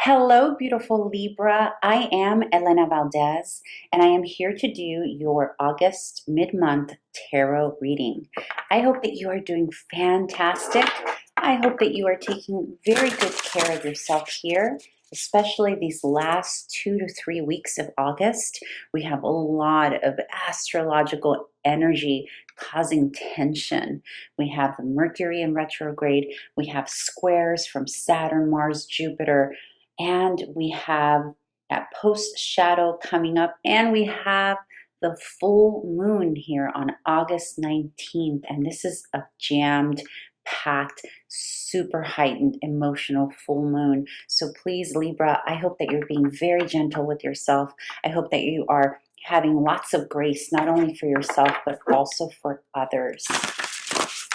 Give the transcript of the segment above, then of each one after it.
Hello, beautiful Libra. I am Elena Valdez, and I am here to do your August mid-month tarot reading. I hope that you are doing fantastic. I hope that you are taking very good care of yourself here, especially these last 2 to 3 weeks of August. We have a lot of astrological energy causing tension. We have the Mercury in retrograde. We have squares from Saturn, Mars, Jupiter, and we have that post shadow coming up, and we have the full moon here on August 19th. And this is a jammed, packed, super heightened emotional full moon. So please, Libra, I hope that you're being very gentle with yourself. I hope that you are having lots of grace, not only for yourself, but also for others.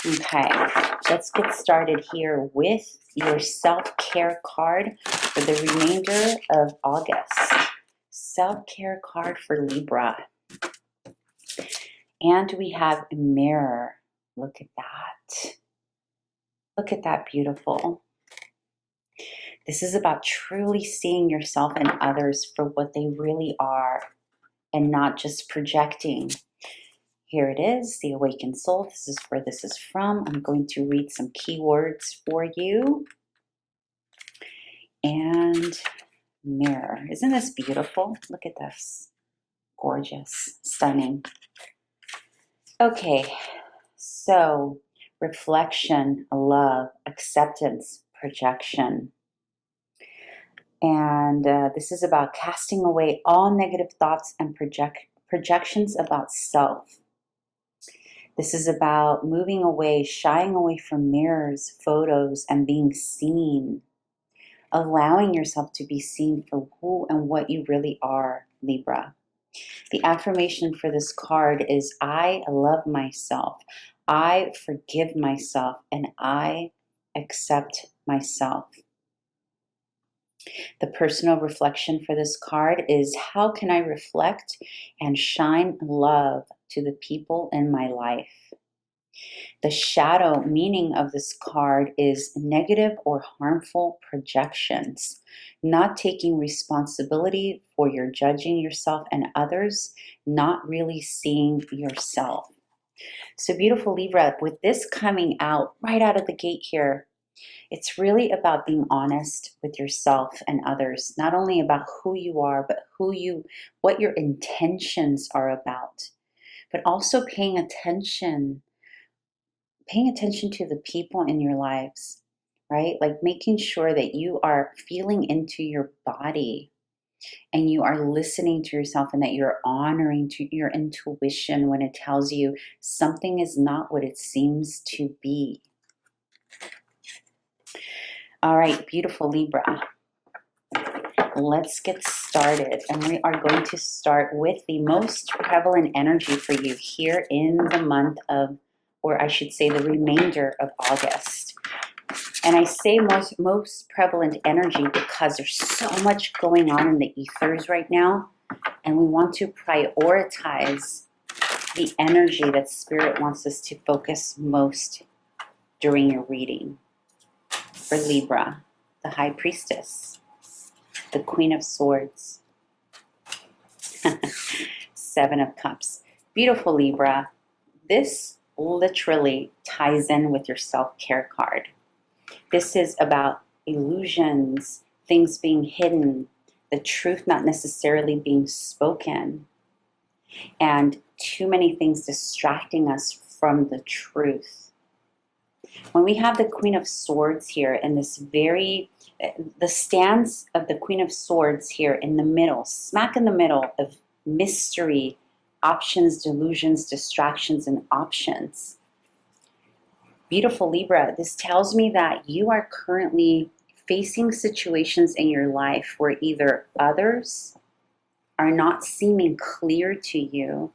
Okay, let's get started here with your self-care card for the remainder of August. Self-care card for Libra. And we have a mirror. Look at that. Look at that, beautiful. This is about truly seeing yourself and others for what they really are and not just projecting. Here it is, the awakened soul. This is where this is from. I'm going to read some keywords for you. And mirror. Isn't this beautiful? Look at this. Gorgeous. Stunning. Okay, so reflection, love, acceptance, projection. And this is about casting away all negative thoughts and projections about self. This is about moving away, shying away from mirrors, photos, and being seen. Allowing yourself to be seen for who and what you really are, Libra. The affirmation for this card is, I love myself, I forgive myself, and I accept myself. The personal reflection for this card is, how can I reflect and shine love to the people in my life? The shadow meaning of this card is negative or harmful projections, not taking responsibility for your judging yourself and others, not really seeing yourself. So beautiful Libra, with this coming out right out of the gate here, it's really about being honest with yourself and others, not only about who you are, but what your intentions are about, but also paying attention to the people in your lives, right? Like making sure that you are feeling into your body and you are listening to yourself, and that you're honoring to your intuition when it tells you something is not what it seems to be. All right, beautiful Libra. Let's get started. And we are going to start with the most prevalent energy for you here in the month of, or I should say the remainder of August. And I say most prevalent energy because there's so much going on in the ethers right now, and we want to prioritize the energy that Spirit wants us to focus most during your reading. For Libra, the High Priestess, the Queen of Swords, Seven of Cups. Beautiful Libra, this literally ties in with your self-care card. This is about illusions, things being hidden, the truth not necessarily being spoken, and too many things distracting us from the truth. When we have the Queen of Swords here and the stance of the Queen of Swords here in the middle, smack in the middle of mystery, options, delusions, distractions, and options. Beautiful Libra, this tells me that you are currently facing situations in your life where either others are not seeming clear to you,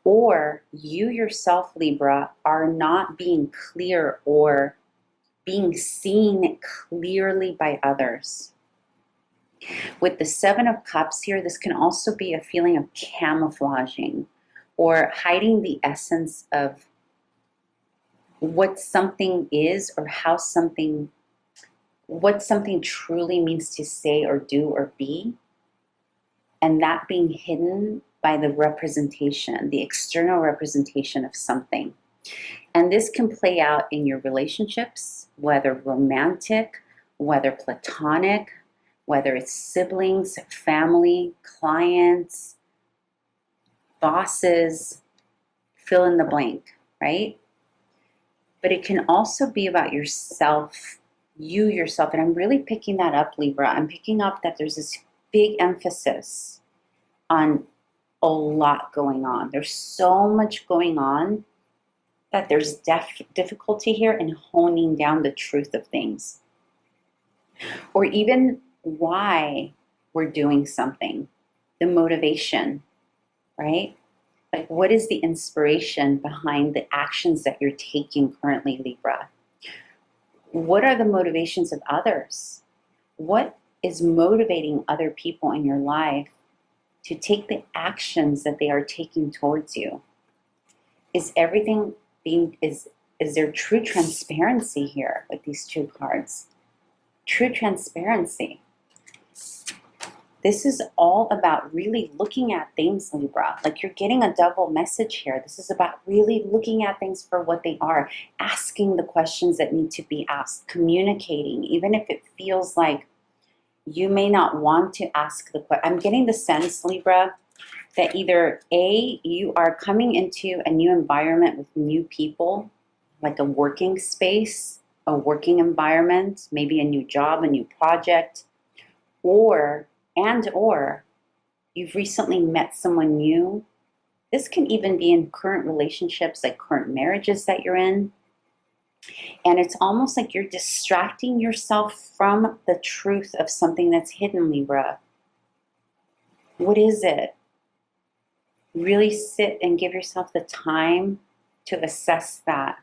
or you yourself, Libra, are not being clear or being seen clearly by others. With the Seven of Cups here, this can also be a feeling of camouflaging or hiding the essence of what something is or how something what something truly means to say or do or be, and that being hidden by the representation, the external representation of something. And this can play out in your relationships, whether romantic, whether platonic, whether it's siblings, family, clients, bosses, fill in the blank, right? But it can also be about yourself, you yourself. And I'm really picking that up, Libra. I'm picking up that there's this big emphasis on a lot going on. There's so much going on that there's difficulty here in honing down the truth of things. Or even why we're doing something, the motivation, right? Like, what is the inspiration behind the actions that you're taking currently, Libra? What are the motivations of others? What is motivating other people in your life to take the actions that they are taking towards you? Is everything is there true transparency here with these two cards? True transparency. This is all about really looking at things, Libra. Like, you're getting a double message here. This is about really looking at things for what they are, asking the questions that need to be asked, communicating, even if it feels like you may not want to ask the question. I'm getting the sense, Libra, that either A, you are coming into a new environment with new people, like a working space, a working environment, maybe a new job, a new project, or you've recently met someone new. This can even be in current relationships, like current marriages that you're in. And it's almost like you're distracting yourself from the truth of something that's hidden, Libra. What is it? Really sit and give yourself the time to assess that.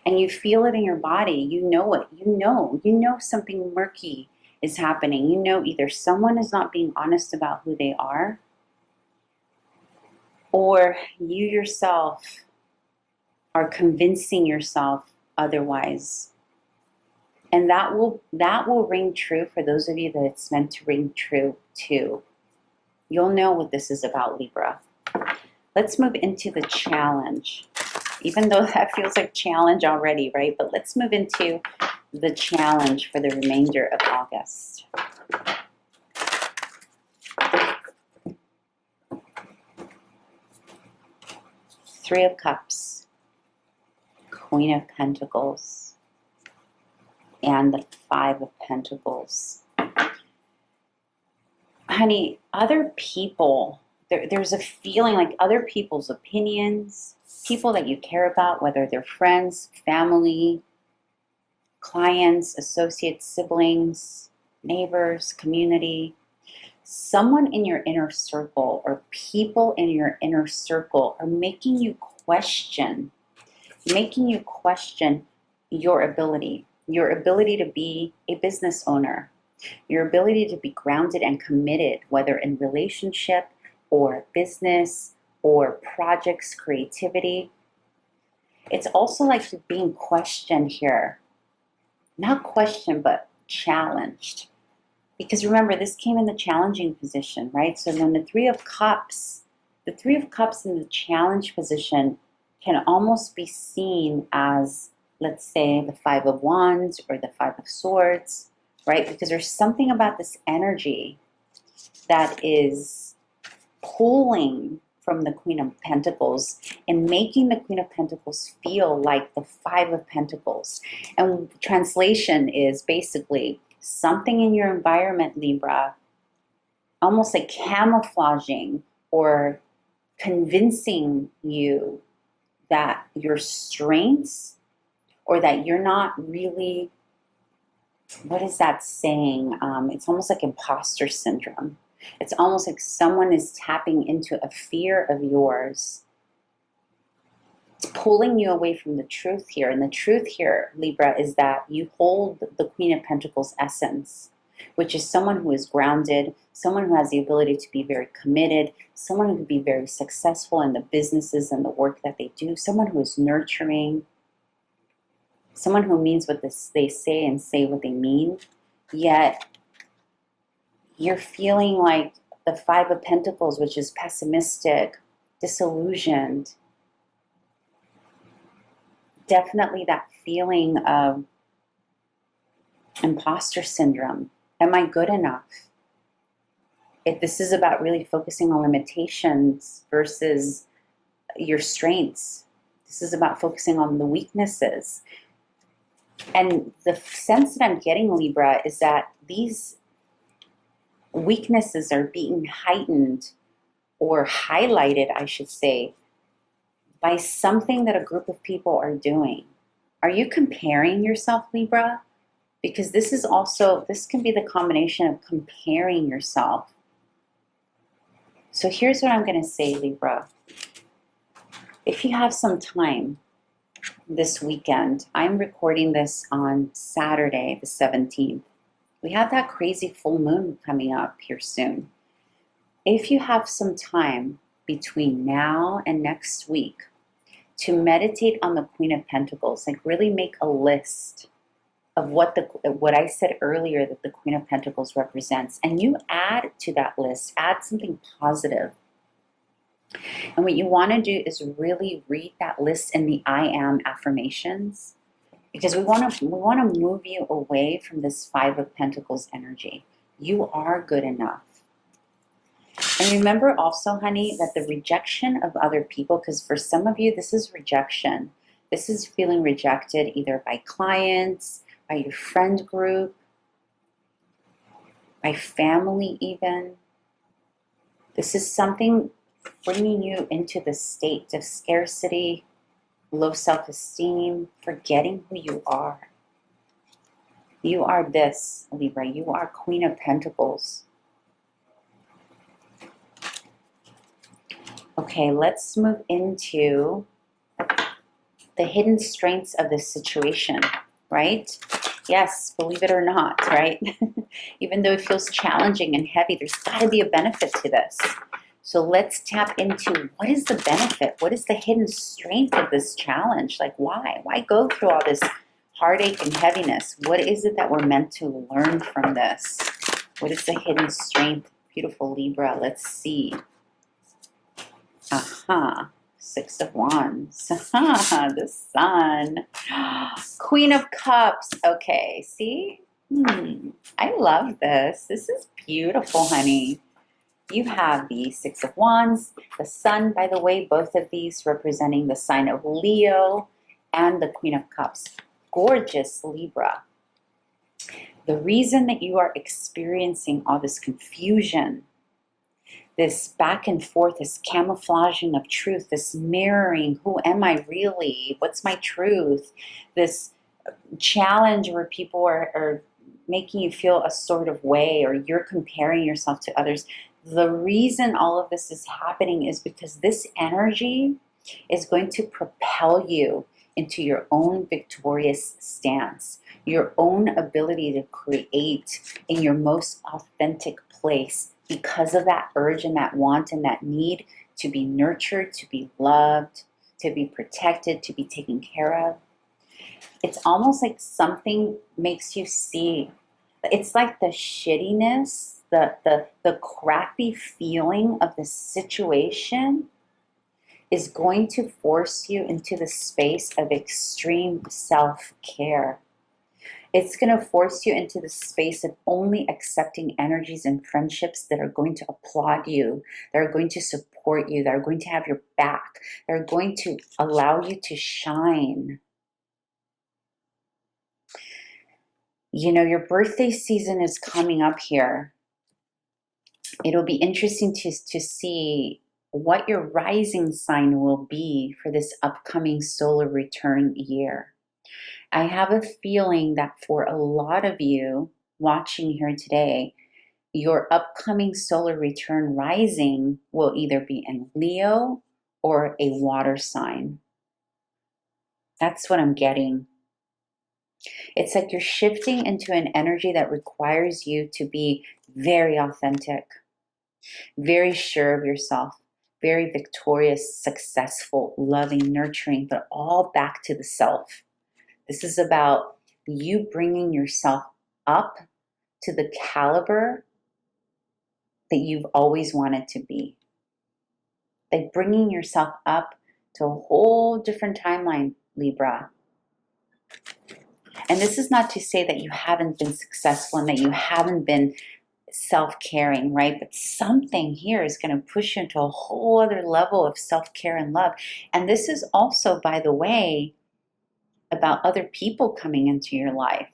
And you feel it in your body. You know it. You know something murky is happening. You know either someone is not being honest about who they are, or you yourself are convincing yourself otherwise. And that will ring true for those of you that it's meant to ring true to. You'll know what this is about, Libra. Let's move into the challenge. Even though that feels like challenge already, right? But let's move into the challenge for the remainder of August. Three of Cups, Queen of Pentacles, and the Five of Pentacles. Honey, other people, there's a feeling like other people's opinions, people that you care about, whether they're friends, family, clients, associates, siblings, neighbors, community, someone in your inner circle or people in your inner circle are making you question your ability to be a business owner, your ability to be grounded and committed, whether in relationship or business or projects, creativity. It's also like you're being questioned here. Not questioned, but challenged. Because remember, this came in the challenging position, right? So then the Three of Cups in the challenge position can almost be seen as, let's say, the Five of Wands or the Five of Swords, right? Because there's something about this energy that is pulling from the Queen of Pentacles and making the Queen of Pentacles feel like the Five of Pentacles. And translation is basically something in your environment, Libra, almost like camouflaging or convincing you that your strengths, or that you're not really, what is that saying? It's almost like imposter syndrome. It's almost like someone is tapping into a fear of yours. It's pulling you away from the truth here. And the truth here, Libra, is that you hold the Queen of Pentacles essence, which is someone who is grounded, someone who has the ability to be very committed, someone who can be very successful in the businesses and the work that they do, someone who is nurturing, someone who means what they say and say what they mean. yet you're feeling like the Five of Pentacles, which is pessimistic, disillusioned. Definitely that feeling of imposter syndrome. Am I good enough? If this is about really focusing on limitations versus your strengths, this is about focusing on the weaknesses. And the sense that I'm getting, Libra, is that these weaknesses are being heightened or highlighted, I should say, by something that a group of people are doing. Are you comparing yourself, Libra? Because this can be the combination of comparing yourself. So here's what I'm going to say, Libra. If you have some time this weekend, I'm recording this on Saturday, the 17th. We have that crazy full moon coming up here soon. If you have some time between now and next week to meditate on the Queen of Pentacles, like really make a list of what I said earlier that the Queen of Pentacles represents, and you add to that list, add something positive. And what you want to do is really read that list in the I am affirmations, because we want to move you away from this Five of Pentacles energy. You are good enough. And remember also, honey, that the rejection of other people, because for some of you, this is rejection. This is feeling rejected either by clients, by your friend group, by family even. This is something bringing you into the state of scarcity, low self-esteem, forgetting who you are. You are this, Libra. You are Queen of Pentacles. Okay, let's move into the hidden strengths of this situation, right? Yes, believe it or not, right? Even though it feels challenging and heavy, there's got to be a benefit to this. So let's tap into what is the benefit? What is the hidden strength of this challenge? Like why? Why go through all this heartache and heaviness? What is it that we're meant to learn from this? What is the hidden strength? Beautiful Libra, let's see. Aha, Six of Wands. The Sun. Queen of Cups. Okay, see? I love this. This is beautiful, honey. You have the Six of Wands, the Sun, by the way, both of these representing the sign of Leo, and the Queen of Cups. Gorgeous Libra. The reason that you are experiencing all this confusion, this back and forth, this camouflaging of truth, this mirroring, who am I really? What's my truth? This challenge where people are making you feel a sort of way, or you're comparing yourself to others. The reason all of this is happening is because this energy is going to propel you into your own victorious stance, your own ability to create in your most authentic place, because of that urge and that want and that need to be nurtured, to be loved, to be protected, to be taken care of. It's almost like something makes you see. It's like the shittiness, the crappy feeling of the situation is going to force you into the space of extreme self-care. It's going to force you into the space of only accepting energies and friendships that are going to applaud you, that are going to support you, that are going to have your back, that are going to allow you to shine. You know, your birthday season is coming up here. It'll be interesting to see what your rising sign will be for this upcoming solar return year. I have a feeling that for a lot of you watching here today, your upcoming solar return rising will either be in Leo or a water sign. That's what I'm getting. It's like you're shifting into an energy that requires you to be very authentic, very sure of yourself, very victorious, successful, loving, nurturing, but all back to the self. This is about you bringing yourself up to the caliber that you've always wanted to be. Like bringing yourself up to a whole different timeline, Libra. And this is not to say that you haven't been successful and that you haven't been self-caring, right? But something here is going to push you into a whole other level of self-care and love. And this is also, by the way, about other people coming into your life.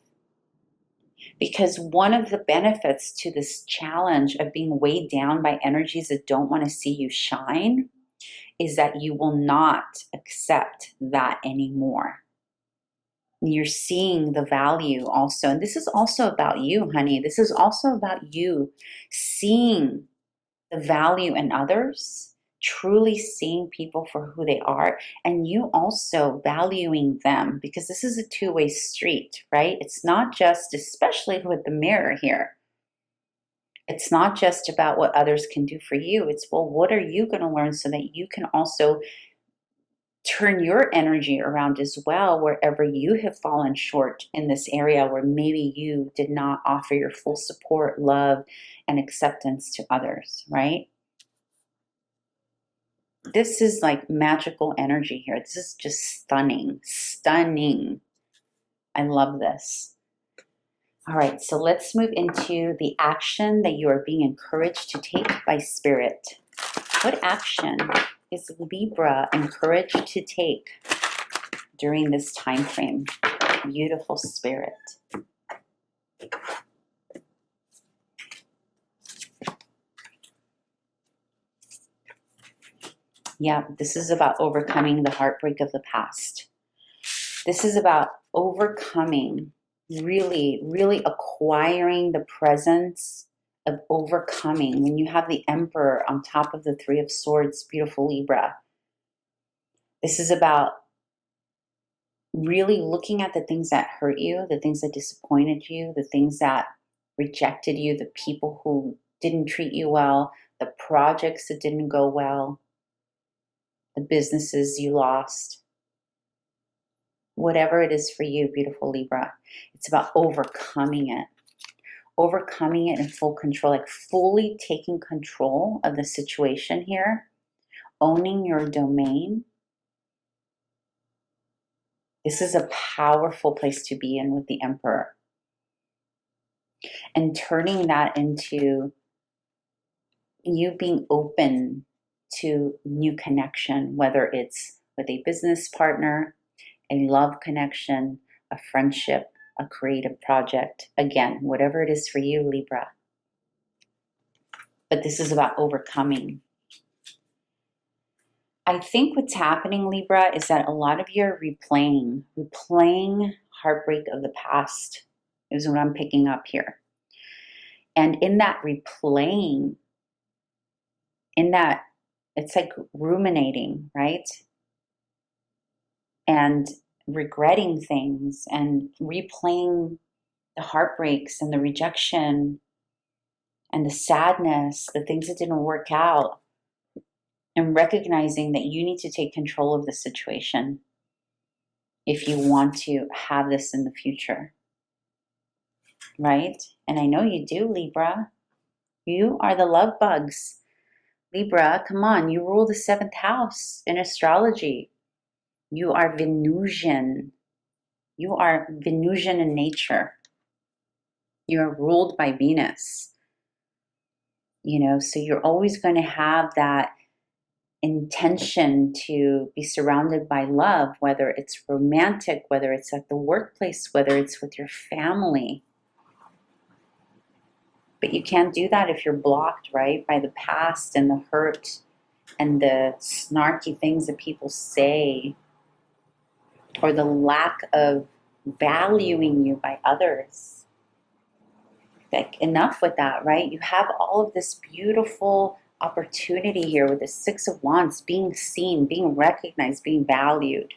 Because one of the benefits to this challenge of being weighed down by energies that don't want to see you shine is that you will not accept that anymore. You're seeing the value also. And this is also about you, honey. This is also about you seeing the value in others, truly seeing people for who they are, and you also valuing them, because this is a two-way street, right? It's not just, especially with the mirror here, it's not just about what others can do for you. It's, well, what are you going to learn so that you can also turn your energy around as well, wherever you have fallen short in this area where maybe you did not offer your full support, love, and acceptance to others, right? This is like magical energy here. This is just stunning, stunning. I love this. All right, so let's move into the action that you are being encouraged to take by Spirit. What action is Libra encouraged to take during this time frame? Beautiful Spirit. Yeah, this is about overcoming the heartbreak of the past. This is about overcoming, really, really acquiring the presence of overcoming. When you have the Emperor on top of the Three of Swords, beautiful Libra, this is about really looking at the things that hurt you, the things that disappointed you, the things that rejected you, the people who didn't treat you well, the projects that didn't go well, the businesses you lost. Whatever it is for you, beautiful Libra, it's about overcoming it. Overcoming it in full control, like fully taking control of the situation here, owning your domain. This is a powerful place to be in with the Emperor. And turning that into you being open to new connection, whether it's with a business partner, a love connection, a friendship, a creative project. Again, whatever it is for you, Libra. But this is about overcoming. I think what's happening, Libra, is that a lot of you are replaying heartbreak of the past, is what I'm picking up here. And in that replaying, in that, it's like ruminating, right? And regretting things and replaying the heartbreaks and the rejection and the sadness, the things that didn't work out, and recognizing that you need to take control of the situation if you want to have this in the future, right? And I know you do, Libra. You are the love bugs. Libra, come on, you rule the 7th house in astrology. You are Venusian. You are Venusian in nature. You are ruled by Venus. You know, so you're always going to have that intention to be surrounded by love, whether it's romantic, whether it's at the workplace, whether it's with your family. But you can't do that if you're blocked, right, by the past and the hurt and the snarky things that people say, or the lack of valuing you by others. Like, enough with that, right? You have all of this beautiful opportunity here with the 6 of Wands, being seen, being recognized, being valued.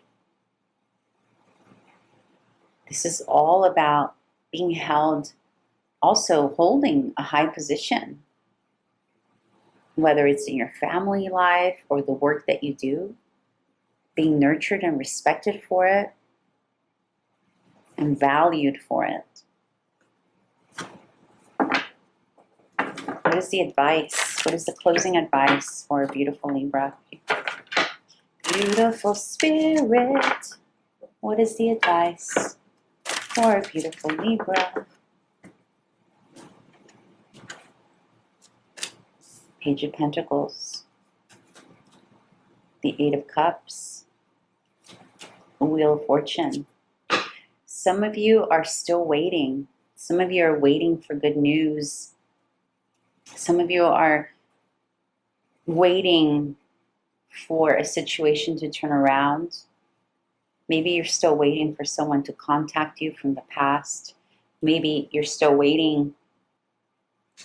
This is all about being held, also holding a high position, whether it's in your family life or the work that you do, being nurtured and respected for it and valued for it. What is the advice? What is the closing advice for a beautiful Libra? Beautiful spirit. What is the advice for a beautiful Libra? Page of Pentacles. The Eight of Cups. The Wheel of Fortune. Some of you are still waiting. Some of you are waiting for good news. Some of you are waiting for a situation to turn around. Maybe you're still waiting for someone to contact you from the past. Maybe you're still waiting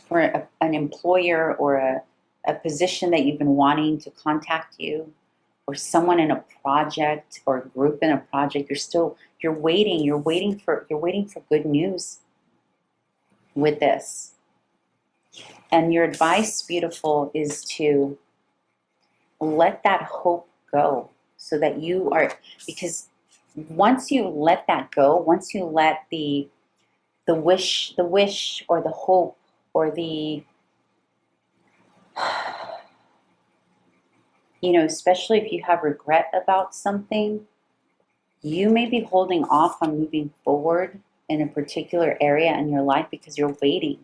for an employer or a position that you've been wanting to contact you, or someone in a project or a group in a project. You're waiting for good news with this. And your advice, beautiful, is to let that hope go, so that you are, because once you let that go, once you let the wish or the hope or the, especially if you have regret about something, you may be holding off on moving forward in a particular area in your life because you're waiting.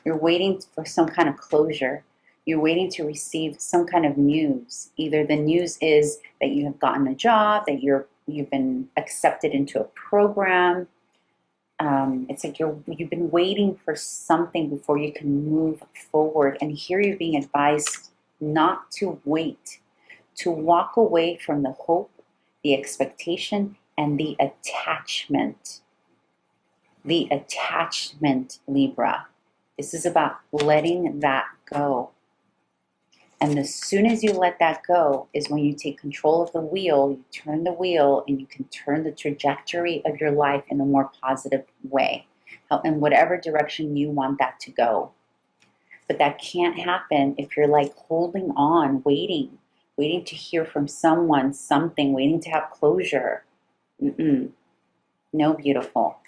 You're waiting for some kind of closure. You're waiting to receive some kind of news. Either the news is that you have gotten a job, that you've been accepted into a program. It's like you've been waiting for something before you can move forward. And here you're being advised not to wait, to walk away from the hope, the expectation, and the attachment. The attachment, Libra. This is about letting that go. And as soon as you let that go is when you take control of the wheel, you turn the wheel, and you can turn the trajectory of your life in a more positive way, in whatever direction you want that to go. But that can't happen if you're like holding on, waiting to hear from someone, something, waiting to have closure. No, beautiful.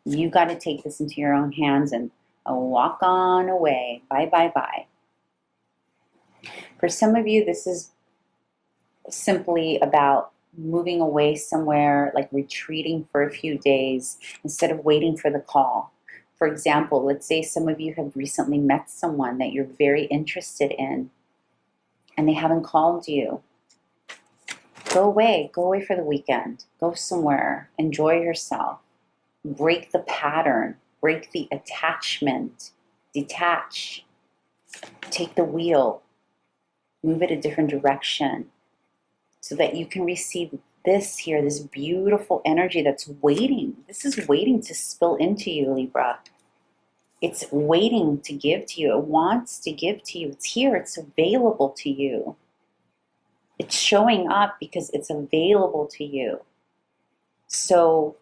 You got to take this into your own hands and walk on away. Bye, bye, bye. For some of you, this is simply about moving away somewhere, like retreating for a few days instead of waiting for the call. For example, let's say some of you have recently met someone that you're very interested in and they haven't called you. Go away for the weekend. Go somewhere. Enjoy yourself. Break the pattern. Break the attachment. Detach. Take the wheel. Move it a different direction so that you can receive this here, this beautiful energy that's waiting. This is waiting to spill into you, Libra. It's waiting to give to you. It wants to give to you. It's here. It's available to you. It's showing up because it's available to you. So,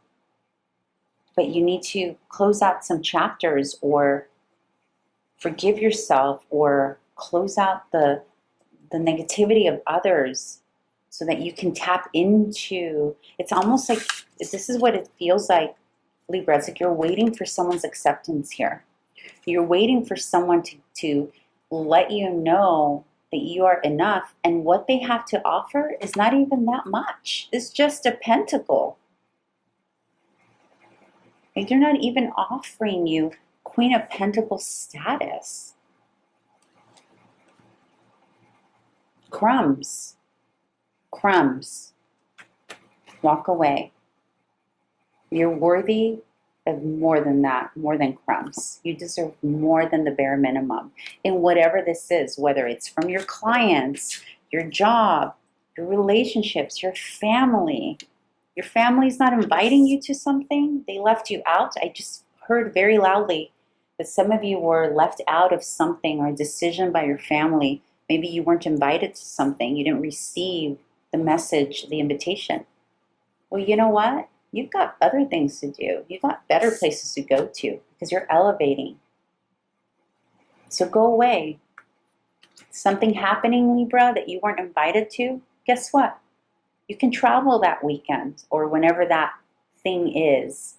but you need to close out some chapters or forgive yourself or close out the negativity of others so that you can tap into, it's almost like, this is what it feels like, Libra. It's like you're waiting for someone's acceptance here. You're waiting for someone to let you know that you are enough, and what they have to offer is not even that much. It's just a pentacle. Like they're not even offering you Queen of Pentacles status. Crumbs. Crumbs. Walk away. You're worthy of more than that, more than crumbs. You deserve more than the bare minimum in whatever this is, whether it's from your clients, your job, your relationships, your family. Your family's not inviting you to something. They left you out. I just heard very loudly that some of you were left out of something or a decision by your family. Maybe you weren't invited to something. You didn't receive the message, the invitation. Well, you know what? You've got other things to do. You've got better places to go to because you're elevating. So go away. Something happening, Libra, that you weren't invited to, guess what? You can travel that weekend or whenever that thing is.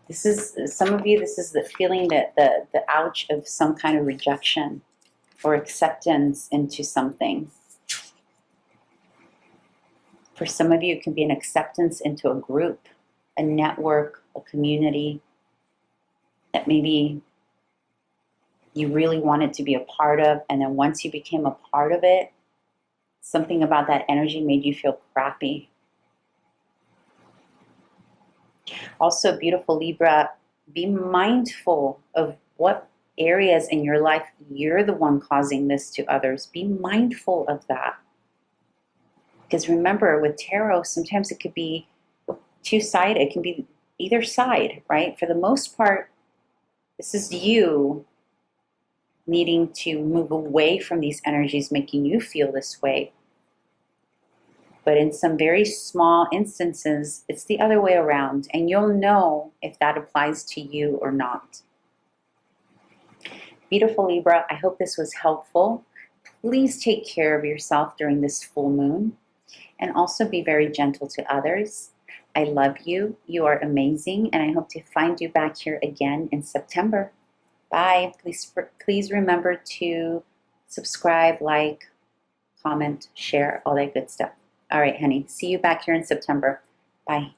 This is, some of you, this is the feeling that the ouch of some kind of rejection or acceptance into something. For some of you, it can be an acceptance into a group, a network, a community that maybe you really wanted to be a part of, and then once you became a part of it, something about that energy made you feel crappy. Also, beautiful Libra, be mindful of what areas in your life you're the one causing this to others. Be mindful of that. Because remember, with tarot, sometimes it could be two-sided. It can be either side, right? For the most part, this is you needing to move away from these energies making you feel this way. But in some very small instances, it's the other way around, and you'll know if that applies to you or not. Beautiful Libra, I hope this was helpful. Please take care of yourself during this full moon, and also be very gentle to others. I love you. You are amazing, and I hope to find you back here again in September. Bye. Please remember to subscribe, like, comment, share, all that good stuff. All right, honey. See you back here in September. Bye.